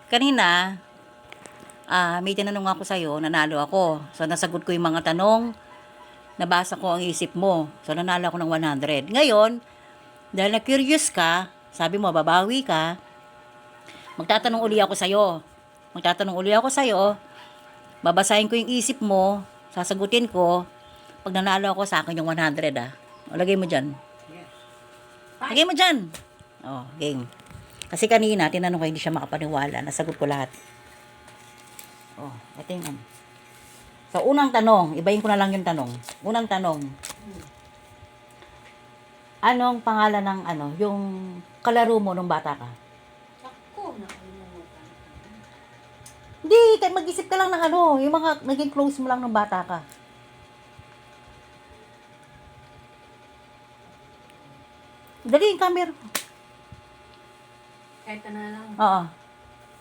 Kanina, may tinanong ako sa'yo, nanalo ako. So, nasagot ko yung mga tanong, nabasa ko ang isip mo. So, nanalo ako ng 100. Ngayon, dahil na-curious ka, sabi mo, babawi ka, magtatanong uli ako sa'yo. Babasahin ko yung isip mo, sasagutin ko, pag nanalo ako sa akin yung 100 O, lagay mo dyan. Lagay mo dyan. Game. Kasi kanina, tinanong ko, hindi siya makapaniwala. Nasagot ko lahat. Ito yung So, unang tanong, ibahin ko na lang yung tanong. Unang tanong, anong pangalan ng yung kalaro mo nung bata ka? Ako, nakalimutan. Hindi, mag-isip ka lang ng yung mga naging close mo lang nung bata ka. Dali yung camera. Kahit ano na lang. Oo.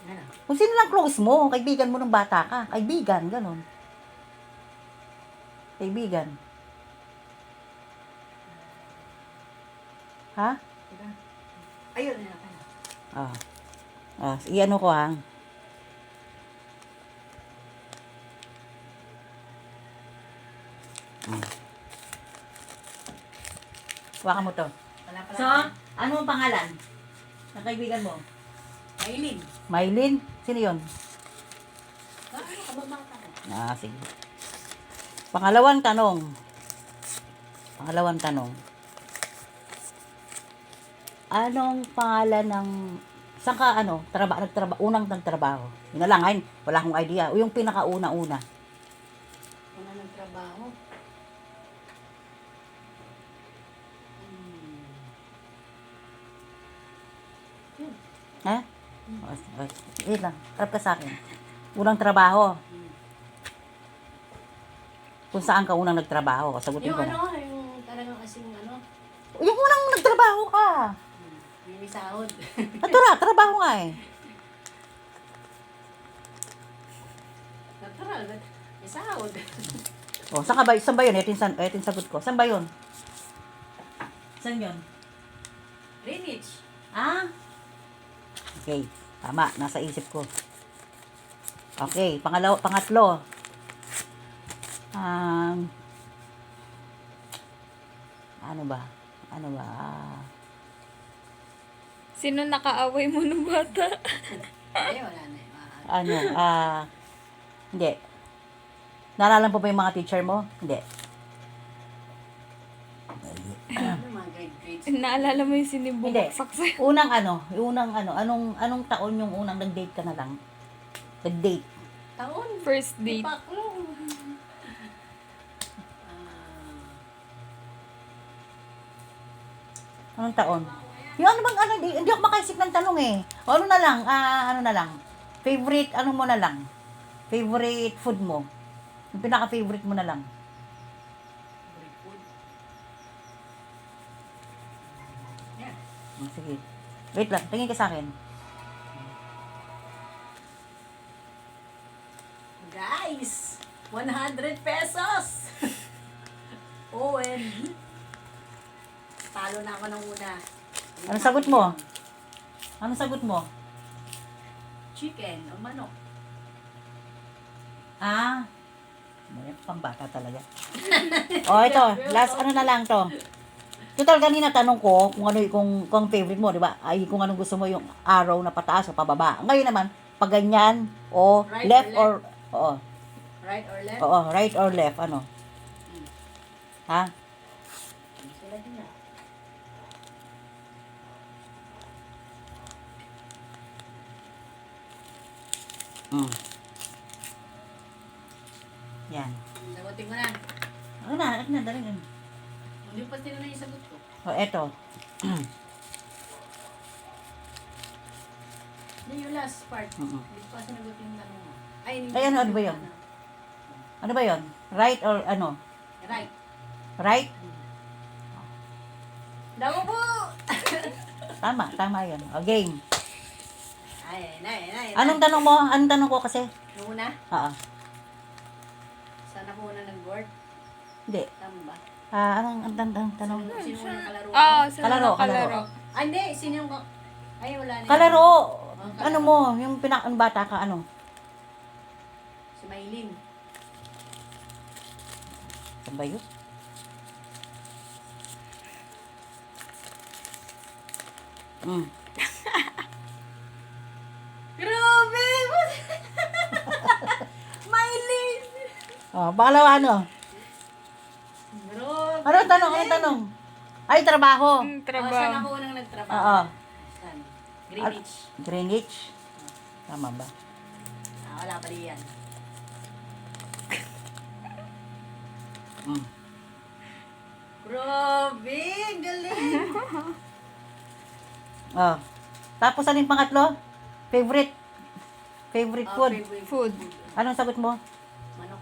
Ano? Kung sino lang close mo, kaibigan mo nung bata ka. Kaibigan, ganun. Kaibigan. Ha? Diba? Ayun, ayun. Iano ko Huwag mo to. Wala pala. So, ano ang pangalan ng kaibigan mo? Maylin. Maylin? Sino yun? Ano, kababang ka ko. Sige. Pangalawang tanong. Anong pangalan ng saan ka unang nagtrabaho? Yun na lang, wala akong idea. O yung pinakauna-una. Una nagtrabaho. Ha? Wait lang, harap ka sa akin. Unang trabaho. Kung saan ka unang nagtrabaho, sagutin Yung ko na. yung talagang kasing Yung unang nagtrabaho ka. may sahod. Trabaho nga eh. Natural, may sahod. Saan ba yun? Ito yung sagot ko. Saan ba yun? Saan yun? Greenwich. Okay, tama. Nasa isip ko. Okay, pangatlo. Ano ba? Sino nakaaway mo nung bata? Ay, wala na. Hindi. Naalala mo ba yung mga teacher mo? Hindi. Ano mga grades? Naalala mo yung Hindi. sinibuksak sa'yo? Anong taon yung unang nag-date ka na lang? Nag-date. Taon? First date. Paklong. Anong taon? Yung hindi ako makaisip ng tanong eh. O ano na lang? Favorite, mo na lang? Favorite food mo? Yung pinaka-favorite mo na lang? Yeah. Sige. Wait lang, tingin ka sa akin. Guys, 100 pesos! OMG. Talo na ako ng una. Anong sagot mo? Chicken o manok. Pambata talaga. Ito, last na lang to. Total kanina tanong ko kung favorite mo, di ba? Ay kung anong gusto mo yung arrow na pataas o pababa. Ngayon naman, pag ganyan o Right left or or Right or left? right or left, Ha? Sila din na. Yan. Sagutin ko na. Dali na. Hindi pa sila na yung sagot ko. Eto. Yan yung last part. Hindi pa sinagot yung tanong mo. Ay, ano ba yun? Ano ba yun? Right or Right. Right? Daw po! Tama yun. Game. Ay. Anong tanong mo? Anong tanong ko kasi? Yung una? Oo. Saan ako una nag-board? Hindi. Tama ba? Anong tanong? Sino unang kalaro? Sino Kalaro. kalaro? Hindi, sino yung... Ay, wala na. Kalaro. Ano mo, yung bata ka, ano? Si Maylin. Saan ba yun? Mm. Grabe! Maylin! Oh, baka ano? Grabe! Ano tanong? Ano tanong? Ay, trabaho. Ang Saan trabaho. ako unang nagtrabaho? Oo. Saan? Greenwich. Greenwich. Tama ba? Wala pa rin yan. Mm. Grabe! Galing! Oh. Tapos ano yung pangatlo? Favorite food. Favorite Food. Anong sagot mo? Manok.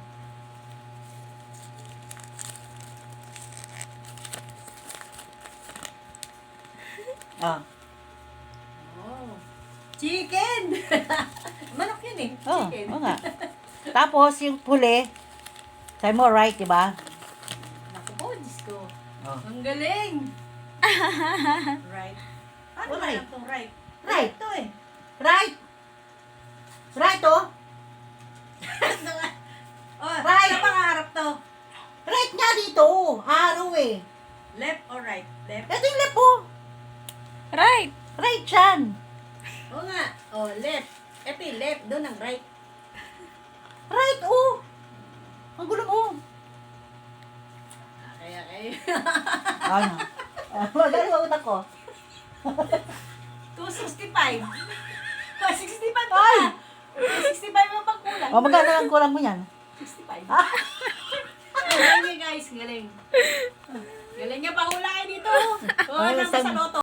Oh. Oh. Chicken! Manok yun eh. Oh, Chicken. oo nga. Tapos yung huli, sabi mo right, di ba? Naku po, Diyos ko. Oh. Ang galing! Right. Ano ba Right. lang tong right? Right. To eh. Right. Right oh. Oh, Right. Sa pangarap to. Right nga dito. Araw eh. Left or right? Left. Ito yung left oh. Right. Right yan. Oo nga. Oh, left. Ito yung left. Doon ang right. Right oh. Ang gulo mo. Kaya. Ano? Magaling ang utak ko. 265. 65 pa. Ay! 65 ang pagkulang. O, magkano ang kulang mo yan? 65. Galing niya guys. Galing. Galing niya pahula kayo dito. Oh, Ay, ano sa saan- loto.